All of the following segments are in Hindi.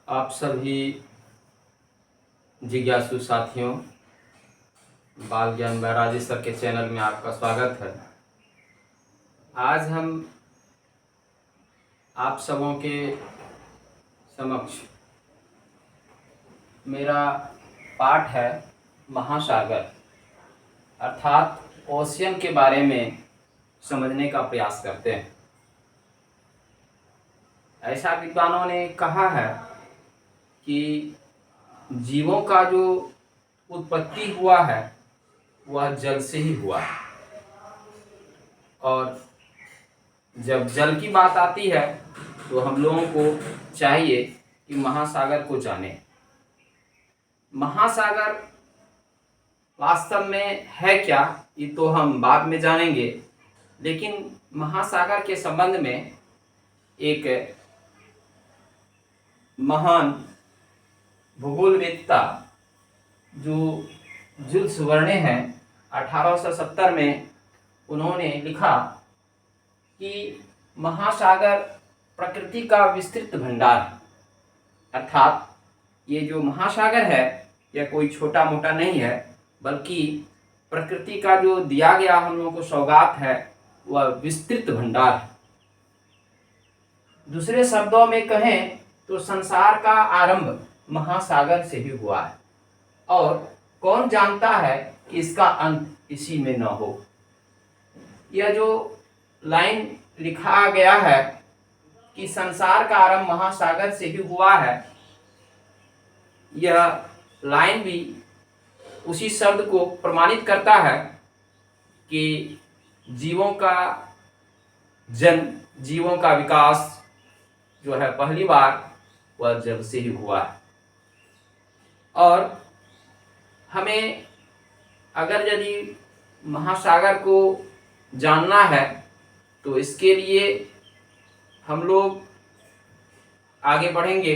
आप सभी जिज्ञासु साथियों, बाल ज्ञान बैराजी सर के चैनल में आपका स्वागत है। आज हम आप सबों के समक्ष मेरा पाठ है महासागर अर्थात ओशियन के बारे में समझने का प्रयास करते हैं। ऐसा विद्वानों ने कहा है कि जीवों का जो उत्पत्ति हुआ है वह जल से ही हुआ है, और जब जल की बात आती है तो हम लोगों को चाहिए कि महासागर को जानें। महासागर वास्तव में है क्या, ये तो हम बाद में जानेंगे, लेकिन महासागर के संबंध में एक महान भूगोलवेत्ता जो जुल्स वर्ने हैं 1870 में उन्होंने लिखा कि महासागर प्रकृति का विस्तृत भंडार है। अर्थात ये जो महासागर है यह कोई छोटा मोटा नहीं है, बल्कि प्रकृति का जो दिया गया हम लोगों को सौगात है वह विस्तृत भंडार है। दूसरे शब्दों में कहें तो संसार का आरंभ महासागर से ही हुआ है, और कौन जानता है कि इसका अंत इसी में न हो। यह जो लाइन लिखा गया है कि संसार का आरंभ महासागर से ही हुआ है, यह लाइन भी उसी शब्द को प्रमाणित करता है कि जीवों का जन्म, जीवों का विकास जो है पहली बार वह जल से ही हुआ है। और हमें अगर यदि महासागर को जानना है तो इसके लिए हम लोग आगे बढ़ेंगे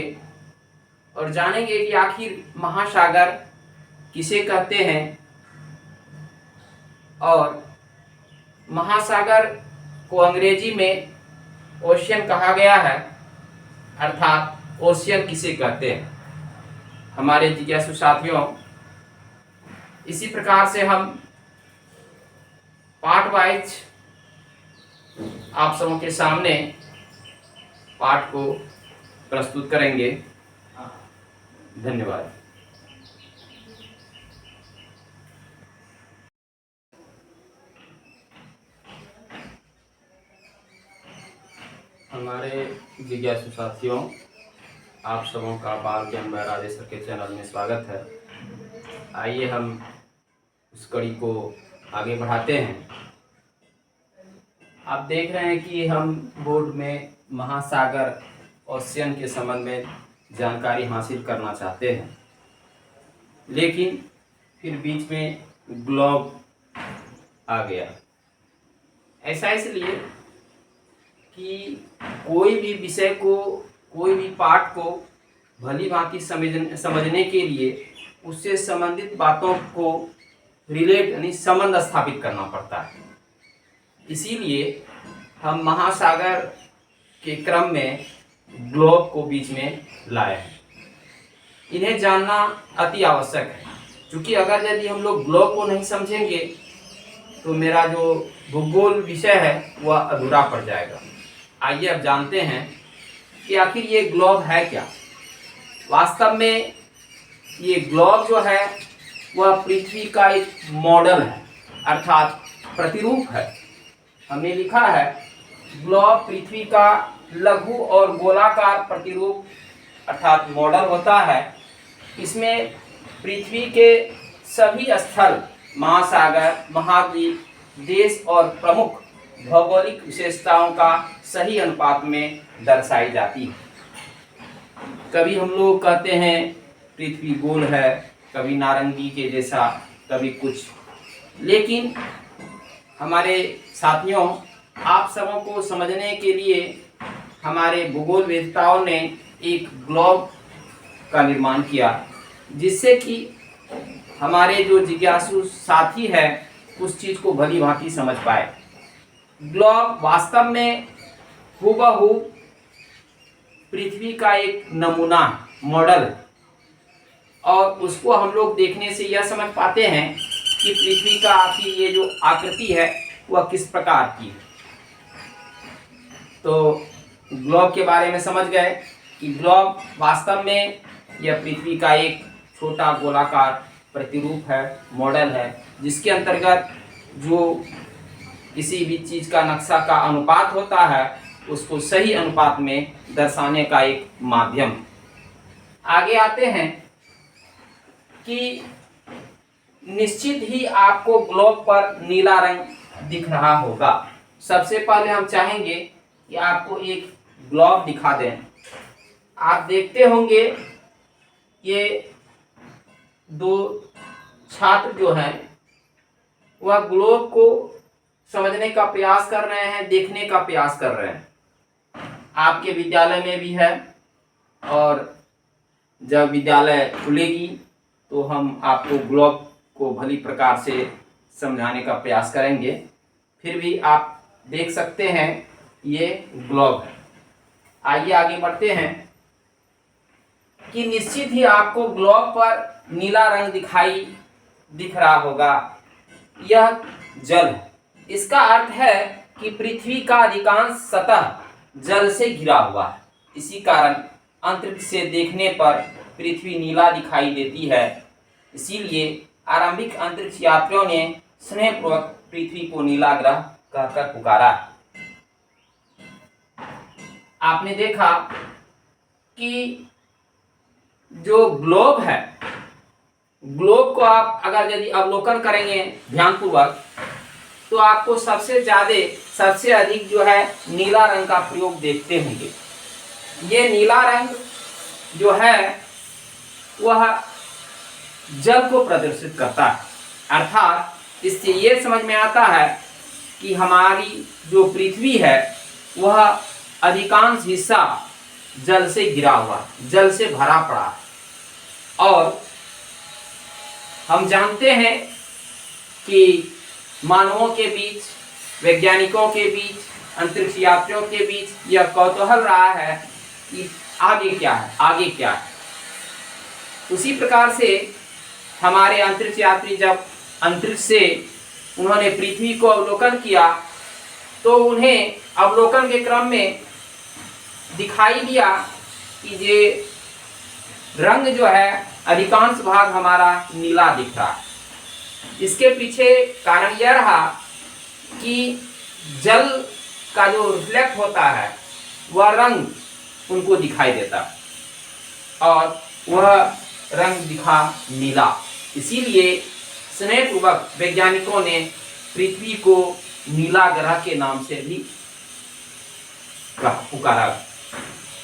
और जानेंगे कि आखिर महासागर किसे कहते हैं, और महासागर को अंग्रेजी में ओशियन कहा गया है, अर्थात ओशियन किसे कहते हैं। हमारे जिज्ञासु साथियों, इसी प्रकार से हम पार्ट वाइज आप सबों के सामने पाठ को प्रस्तुत करेंगे। धन्यवाद। हमारे जिज्ञासु साथियों, आप सबों का बाल ज्ञान बैराजी सर के चैनल में स्वागत है। आइए हम उस कड़ी को आगे बढ़ाते हैं। आप देख रहे हैं कि हम बोर्ड में महासागर ओशियन के संबंध में जानकारी हासिल करना चाहते हैं, लेकिन फिर बीच में ग्लोब आ गया। ऐसा इसलिए कि कोई भी विषय को, कोई भी पाठ को भली भांति समझने के लिए उससे संबंधित बातों को रिलेट यानी संबंध स्थापित करना पड़ता है। इसीलिए हम महासागर के क्रम में ग्लोब को बीच में लाए हैं। इन्हें जानना अति आवश्यक है, क्योंकि अगर यदि हम लोग ग्लोब को नहीं समझेंगे तो मेरा जो भूगोल विषय है वह अधूरा पड़ जाएगा। आइए अब जानते हैं कि आखिर ये ग्लोब है क्या। वास्तव में ये ग्लोब जो है वह पृथ्वी का एक मॉडल है, अर्थात प्रतिरूप है। हमने लिखा है ग्लोब पृथ्वी का लघु और गोलाकार प्रतिरूप अर्थात मॉडल होता है। इसमें पृथ्वी के सभी स्थल, महासागर, महाद्वीप, देश और प्रमुख भौगोलिक विशेषताओं का सही अनुपात में दर्शाई जाती है। कभी हम लोग कहते हैं पृथ्वी गोल है, कभी नारंगी के जैसा, कभी कुछ, लेकिन हमारे साथियों, आप सबों को समझने के लिए हमारे भूगोलवेत्ताओं ने एक ग्लोब का निर्माण किया, जिससे कि हमारे जो जिज्ञासु साथी है उस चीज़ को भली भांति समझ पाए। ग्लोब वास्तव में हूबहू पृथ्वी का एक नमूना है, मॉडल है और उसको हम लोग देखने से यह समझ पाते हैं कि पृथ्वी का आखिर ये जो आकृति है वह किस प्रकार की है। तो ग्लोब के बारे में समझ गए कि ग्लोब वास्तव में यह पृथ्वी का एक छोटा गोलाकार प्रतिरूप है, मॉडल है, जिसके अंतर्गत जो किसी भी चीज़ का नक्शा का अनुपात होता है उसको सही अनुपात में दर्शाने का एक माध्यम। आगे आते हैं कि निश्चित ही आपको ग्लोब पर नीला रंग दिख रहा होगा। सबसे पहले हम चाहेंगे कि आपको एक ग्लोब दिखा दें। आप देखते होंगे ये दो छात्र जो हैं वह ग्लोब को समझने का प्रयास कर रहे हैं, देखने का प्रयास कर रहे हैं। आपके विद्यालय में भी है और जब विद्यालय खुलेगी तो हम आपको ग्लोब को भली प्रकार से समझाने का प्रयास करेंगे। फिर भी आप देख सकते हैं ये ग्लोब है। आइए आगे बढ़ते हैं कि निश्चित ही आपको ग्लोब पर नीला रंग दिख रहा होगा। यह जल है। इसका अर्थ है कि पृथ्वी का अधिकांश सतह जल से घिरा हुआ है। इसी कारण अंतरिक्ष से देखने पर पृथ्वी नीला दिखाई देती है। इसीलिए आरंभिक अंतरिक्ष यात्रियों ने स्नेहपूर्वक पृथ्वी को नीला ग्रह कहकर पुकारा। आपने देखा कि जो ग्लोब है, ग्लोब को आप अगर यदि अवलोकन करेंगे ध्यानपूर्वक तो आपको सबसे अधिक जो है नीला रंग का प्रयोग देखते होंगे। ये नीला रंग जो है वह जल को प्रदर्शित करता है। अर्थात इससे ये समझ में आता है कि हमारी जो पृथ्वी है वह अधिकांश हिस्सा जल से घिरा हुआ, जल से भरा पड़ा है। और हम जानते हैं कि मानवों के बीच, वैज्ञानिकों के बीच, अंतरिक्ष यात्रियों के बीच यह कौतूहल रहा है कि आगे क्या है, आगे क्या है। उसी प्रकार से हमारे अंतरिक्ष यात्री जब अंतरिक्ष से उन्होंने पृथ्वी को अवलोकन किया तो उन्हें अवलोकन के क्रम में दिखाई दिया कि ये रंग जो है अधिकांश भाग हमारा नीला दिख रहा है। इसके पीछे कारण यह रहा कि जल का जो रिफ्लेक्ट होता है वह रंग उनको दिखाई देता है और वह रंग दिखा नीला। इसीलिए स्नेहपूर्वक वैज्ञानिकों ने पृथ्वी को नीला ग्रह के नाम से भी पुकारा।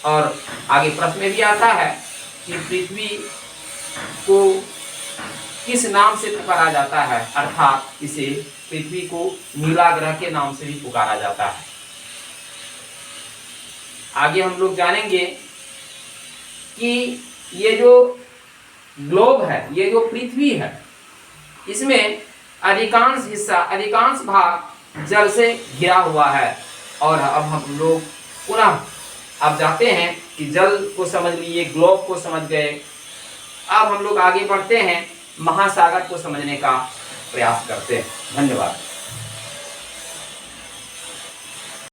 और आगे प्रश्न में भी आता है कि पृथ्वी को किस नाम से पुकारा जाता है, अर्थात इसे पृथ्वी को नीला ग्रह के नाम से भी पुकारा जाता है। आगे हम लोग जानेंगे कि ये जो ग्लोब है, ये जो पृथ्वी है, इसमें अधिकांश हिस्सा, अधिकांश भाग जल से घिरा हुआ है। और अब हम लोग पुनः अब जाते हैं कि जल को समझ लिए, ग्लोब को समझ गए। अब हम लोग आगे बढ़ते हैं, महासागर को समझने का प्रयास करते हैं। धन्यवाद।